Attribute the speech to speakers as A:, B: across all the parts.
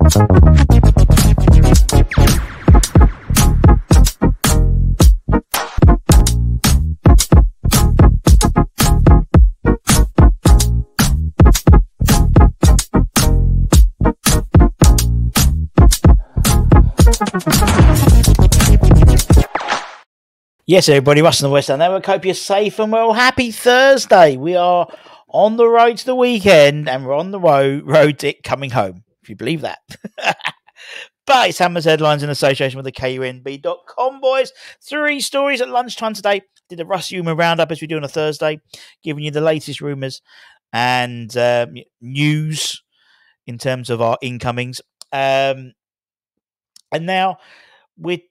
A: Yes, everybody, Russ and the West Ham Network. Hope you're safe and well. Happy Thursday. We are on the road to the weekend and we're on the road to it coming home, if you believe that. But it's Hammers Headlines in association with the KUNB.com, boys. 3 stories at lunchtime today. Did a Russ Humour roundup as we do on a Thursday, giving you the latest rumours and news in terms of our incomings. And now we're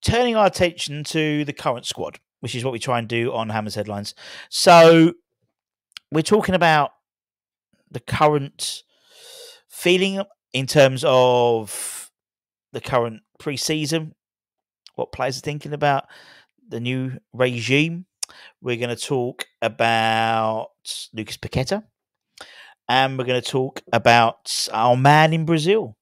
A: turning our attention to the current squad, which is what we try and do on Hammers Headlines. So we're talking about the current feeling in terms of the current pre-season, what players are thinking about the new regime. We're going to talk about Lucas Paqueta, and we're going to talk about our man in Brazil.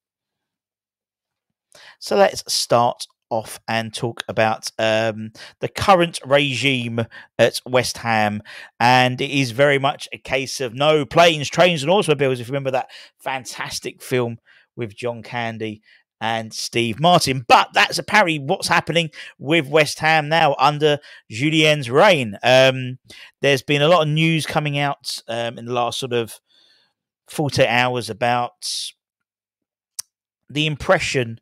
A: So let's start off and talk about the current regime at West Ham, and it is very much a case of no planes, trains and automobiles, if you remember that fantastic film with John Candy and Steve Martin. But that's apparently what's happening with West Ham now under Julien's reign. There's been a lot of news coming out in the last sort of 48 hours about the impression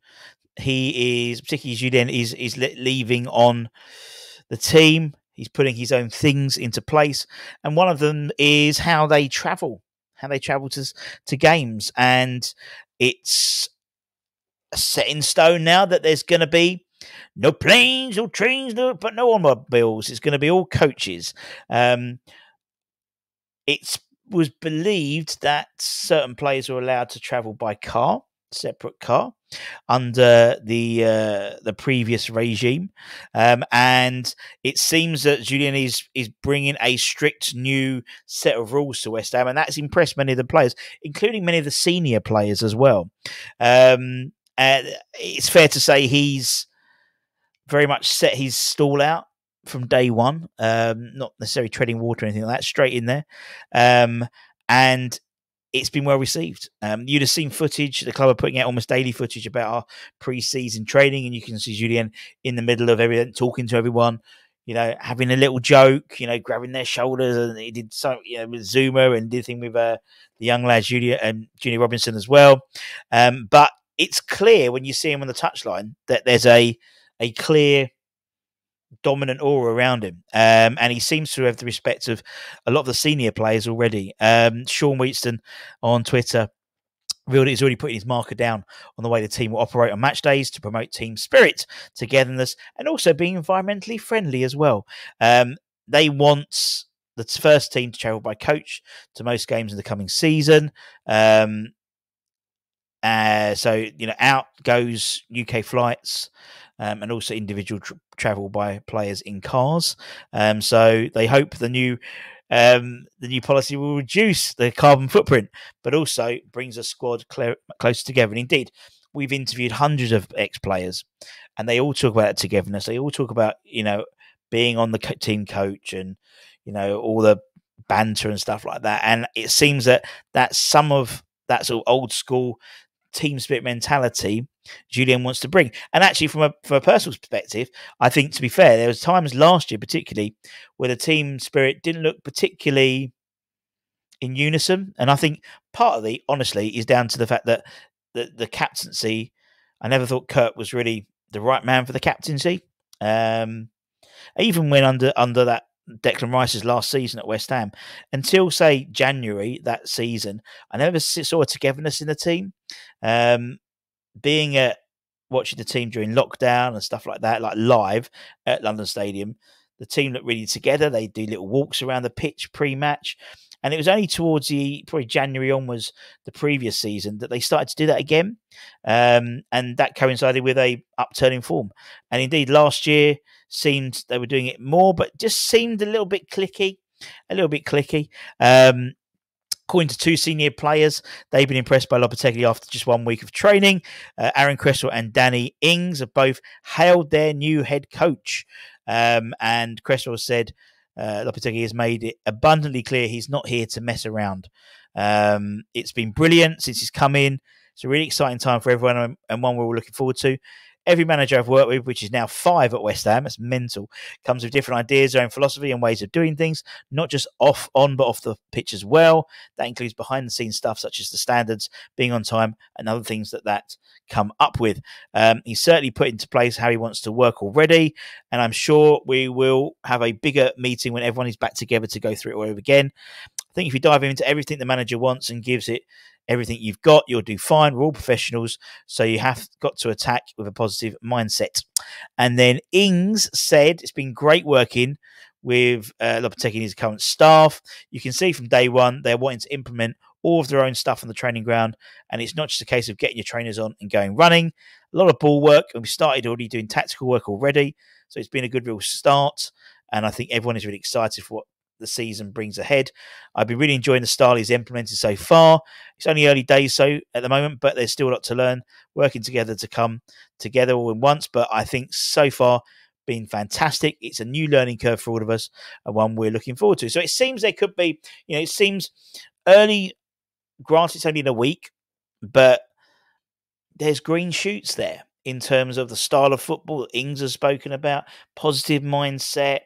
A: he is, particularly Julien, is leaving on the team. He's putting his own things into place, and one of them is how they travel to games, and it's set in stone now that there's going to be no planes, no trains, but no automobiles. It's going to be all coaches. It was believed that certain players were allowed to travel by car, separate car, under the previous regime, and it seems that Julien is bringing a strict new set of rules to West Ham, and that's impressed many of the players, including many of the senior players as well. It's fair to say he's very much set his stall out from day one, not necessarily treading water or anything like that, straight in there, and it's been well received. You'd have seen footage. The club are putting out almost daily footage about our pre-season training, and you can see Julien in the middle of everything, talking to everyone, having a little joke, grabbing their shoulders, and he did something, with Zuma, and did a thing with the young lad Junior Robinson as well. But it's clear when you see him on the touchline that there's a clear dominant aura around him, and he seems to have the respect of a lot of the senior players already. Sean Wheatston on Twitter is already putting his marker down on the way the team will operate on match days to promote team spirit, togetherness, and also being environmentally friendly as well. They want the first team to travel by coach to most games in the coming season. So out goes UK flights, and also individual travel by players in cars. So they hope the new policy will reduce the carbon footprint, but also brings a squad closer together. And indeed, we've interviewed hundreds of ex-players, and they all talk about togetherness. They all talk about being on the team coach and all the banter and stuff like that. And it seems that some of that sort of old school team spirit mentality Julien wants to bring. And actually, from a personal perspective, I think, to be fair, there was times last year particularly where the team spirit didn't look particularly in unison, and I think part of honestly is down to the fact that the captaincy, I never thought Kurt was really the right man for the captaincy, even when under that Declan Rice's last season at West Ham, until say January that season, I never saw a togetherness in the team. Being watching the team during lockdown and stuff like that, like live at London Stadium, the team looked really together. They do little walks around the pitch pre-match, and it was only towards probably January onwards the previous season that they started to do that again, and that coincided with a upturn in form. And indeed, last year seemed they were doing it more, but just seemed a little bit clicky. According to two senior players, they've been impressed by Lopetegui after just 1 week of training. Aaron Cresswell and Danny Ings have both hailed their new head coach. And Cresswell said Lopetegui has made it abundantly clear he's not here to mess around. It's been brilliant since he's come in. It's a really exciting time for everyone and one we're all looking forward to. Every manager I've worked with, which is now 5 at West Ham, it's mental, comes with different ideas, their own philosophy and ways of doing things, not just on, but off the pitch as well. That includes behind-the-scenes stuff, such as the standards, being on time, and other things that come up with. He's certainly put into place how he wants to work already, and I'm sure we will have a bigger meeting when everyone is back together to go through it all over again. I think if you dive into everything the manager wants and gives it everything you've got, you'll do fine. We're all professionals, so you have got to attack with a positive mindset. And then Ings said it's been great working with Lopetegui and his current staff. You can see from day one they're wanting to implement all of their own stuff on the training ground, and it's not just a case of getting your trainers on and going running. A lot of ball work, and we started already doing tactical work already, so it's been a good real start, and I think everyone is really excited for what the season brings ahead. I've been really enjoying the style he's implemented so far. It's only early days at the moment, but there's still a lot to learn, working together to come together all in once. But I think so far been fantastic. It's a new learning curve for all of us and one we're looking forward to. So it seems there could be, it seems early, granted it's only in a week, but there's green shoots there in terms of the style of football that Ings has spoken about, positive mindset,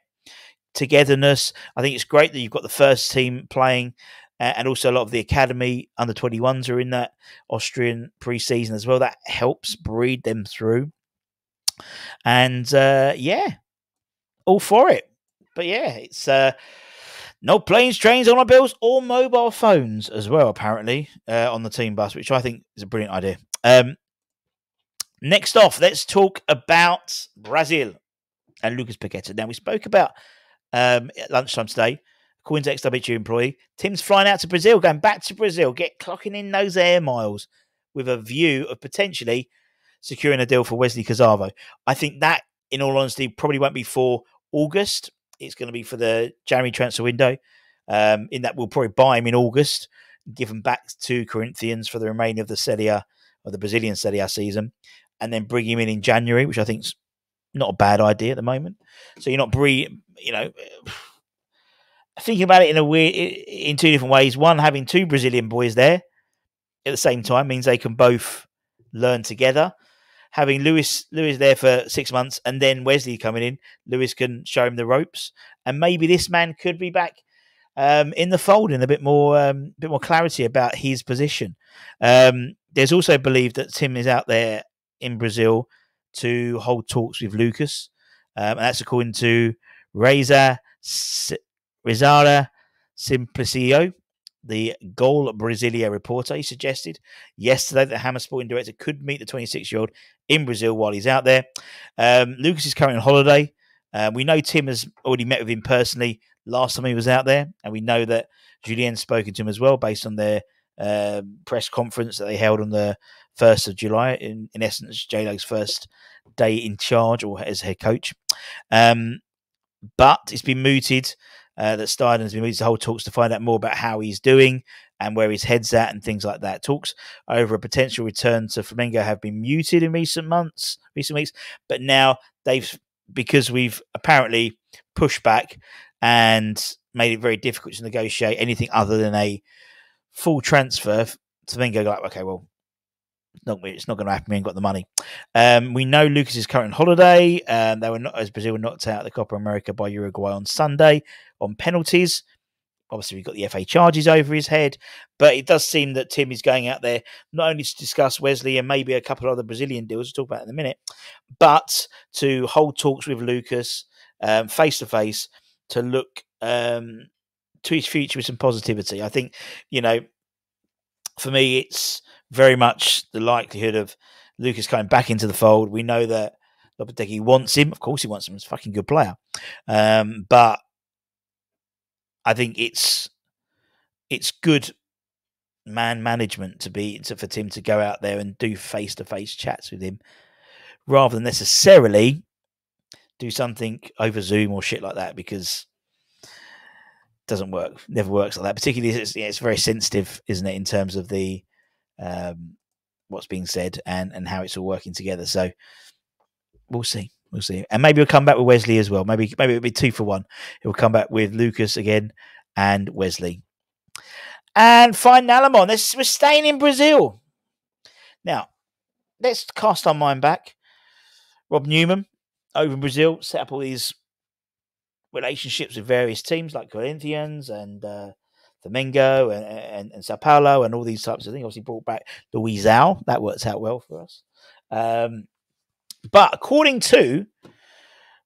A: togetherness. I think it's great that you've got the first team playing, and also a lot of the academy under 21s are in that Austrian pre-season as well. That helps breed them through. And all for it. But yeah, it's no planes, trains, automobiles, or mobile phones as well, apparently, on the team bus, which I think is a brilliant idea. Next off, let's talk about Brazil and Lucas Paqueta. Now, we spoke about at lunchtime today, according to XWH employee, Tim's flying out to Brazil, going back to Brazil, clocking in those air miles with a view of potentially securing a deal for Wesley Casavo. I think that, in all honesty, probably won't be for August. It's going to be for the January transfer window. In that, we'll probably buy him in August, give him back to Corinthians for the remainder of the Serie A, or the Brazilian Serie A season, and then bring him in January, which I think is not a bad idea at the moment. So you're not thinking about it in two different ways. One, having two Brazilian boys there at the same time means they can both learn together. Having Lewis there for 6 months and then Wesley coming in, Lewis can show him the ropes, and maybe this man could be back in the fold in a bit more clarity about his position. There's also believed that Tim is out there in Brazil to hold talks with Lucas, and that's according to Rizara Simplicio, the Goal Brasilia reporter. He suggested yesterday that Hammer Sporting director could meet the 26-year-old in Brazil while he's out there. Lucas is currently on holiday. We know Tim has already met with him personally last time he was out there, and we know that Julien's spoken to him as well based on their press conference that they held on the 1st of July, in essence, J-Lo's first day in charge or as head coach. But it's been mooted that Steiden has been mooted to hold talks to find out more about how he's doing and where his head's at and things like that. Talks over a potential return to Flamengo have been muted in recent weeks, but now because we've apparently pushed back and made it very difficult to negotiate anything other than a full transfer, Flamengo go like, okay, well, it's not going to happen. We ain't got the money. We know Lucas is currently on holiday. They were not, as Brazil were knocked out of the Copa America by Uruguay on Sunday on penalties. Obviously, we've got the FA charges over his head, but it does seem that Tim is going out there not only to discuss Wesley and maybe a couple of other Brazilian deals we'll talk about in a minute, but to hold talks with Lucas face to face to look to his future with some positivity. I think, for me, it's very much the likelihood of Lucas coming back into the fold. We know that Lopetegui wants him. Of course he wants him. He's a fucking good player. But I think it's good man management for Tim to go out there and do face-to-face chats with him rather than necessarily do something over Zoom or shit like that, because doesn't work. Never works like that. Particularly, it's very sensitive, isn't it, in terms of the what's being said and how it's all working together. So we'll see. We'll see. And maybe we'll come back with Wesley as well. Maybe it'll be 2 for 1. He'll come back with Lucas again and Wesley. And fine Nalamon. We're staying in Brazil. Now, let's cast our mind back. Rob Newman over in Brazil set up all these relationships with various teams like Corinthians and Flamengo and Sao Paulo and all these types of things. Obviously brought back Luizão. That works out well for us. But according to,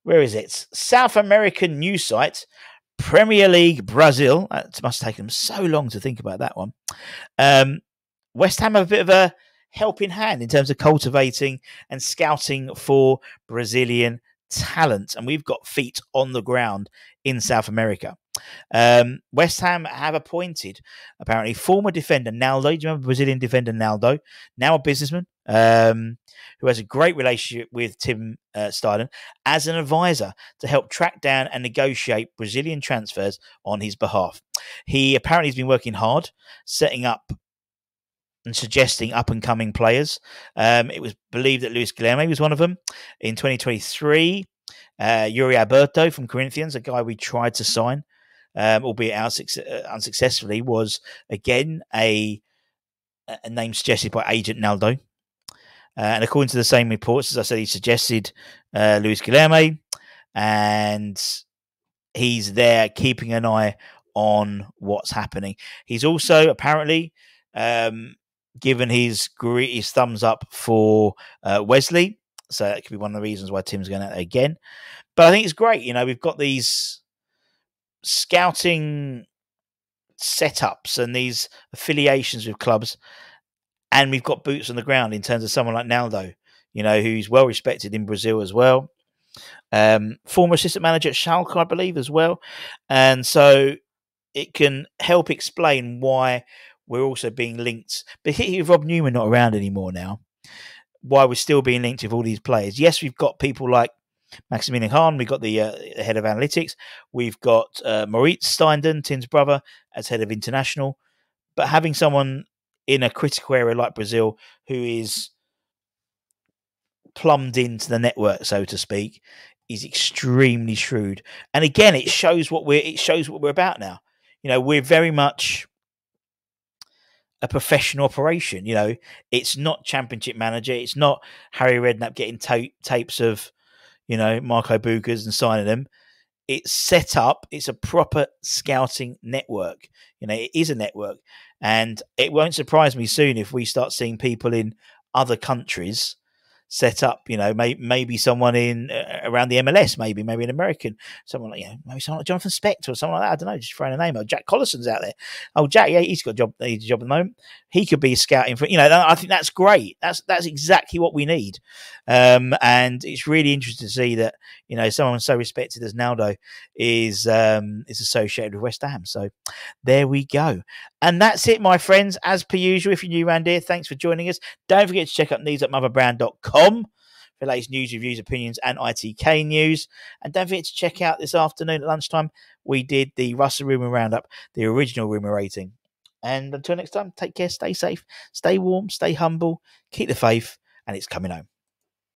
A: where is it? South American news site, Premier League Brazil. It must take them so long to think about that one. West Ham have a bit of a helping hand in terms of cultivating and scouting for Brazilian talent. And we've got feet on the ground in South America. West Ham have appointed, apparently, former defender Naldo. Do you remember Brazilian defender Naldo? Now a businessman who has a great relationship with Tim Steidten as an advisor to help track down and negotiate Brazilian transfers on his behalf. He apparently has been working hard, setting up and suggesting up-and-coming players. It was believed that Luis Guilherme was one of them. In 2023, Yuri Alberto from Corinthians, a guy we tried to sign, albeit unsuccessfully, was again a name suggested by agent Naldo. And according to the same reports, as I said, he suggested Luis Guilherme, and he's there keeping an eye on what's happening. He's also apparently given his thumbs up for Wesley, so that could be one of the reasons why Tim's going out there again. But I think it's great. We've got these scouting setups and these affiliations with clubs, and we've got boots on the ground in terms of someone like Naldo, who's well respected in Brazil as well. Former assistant manager at Schalke, I believe, as well. And so it can help explain why we're also being linked, particularly with Rob Newman not around anymore now, why we're still being linked with all these players. Yes, we've got people like Maximilian Hahn, we've got the head of analytics, we've got Moritz Steindl, Tim's brother, as head of international, but having someone in a critical area like Brazil who is plumbed into the network, so to speak, is extremely shrewd. And again, it shows what we're about now. We're very much a professional operation. It's not Championship Manager. It's not Harry Redknapp getting tapes of, Marco Bukas and signing them. It's set up. It's a proper scouting network. It is a network. And it won't surprise me soon if we start seeing people in other countries set up, maybe someone in around the MLS, maybe an American, someone like, maybe someone like Jonathan Spector or someone like that. I don't know, just throwing a name out. Jack Collison's out there. Oh, Jack, yeah, he's got a job at the moment. He could be scouting for, I think that's great. That's exactly what we need. And it's really interesting to see that, someone so respected as Naldo is associated with West Ham. So there we go. And that's it, my friends. As per usual, if you're new around here, thanks for joining us. Don't forget to check out news@motherbrand.com for the latest news, reviews, opinions, and ITK news. And don't forget to check out this afternoon at lunchtime, we did the Russell Rumour Roundup, the original rumour rating. And until next time, take care, stay safe, stay warm, stay humble, keep the faith, and it's coming home.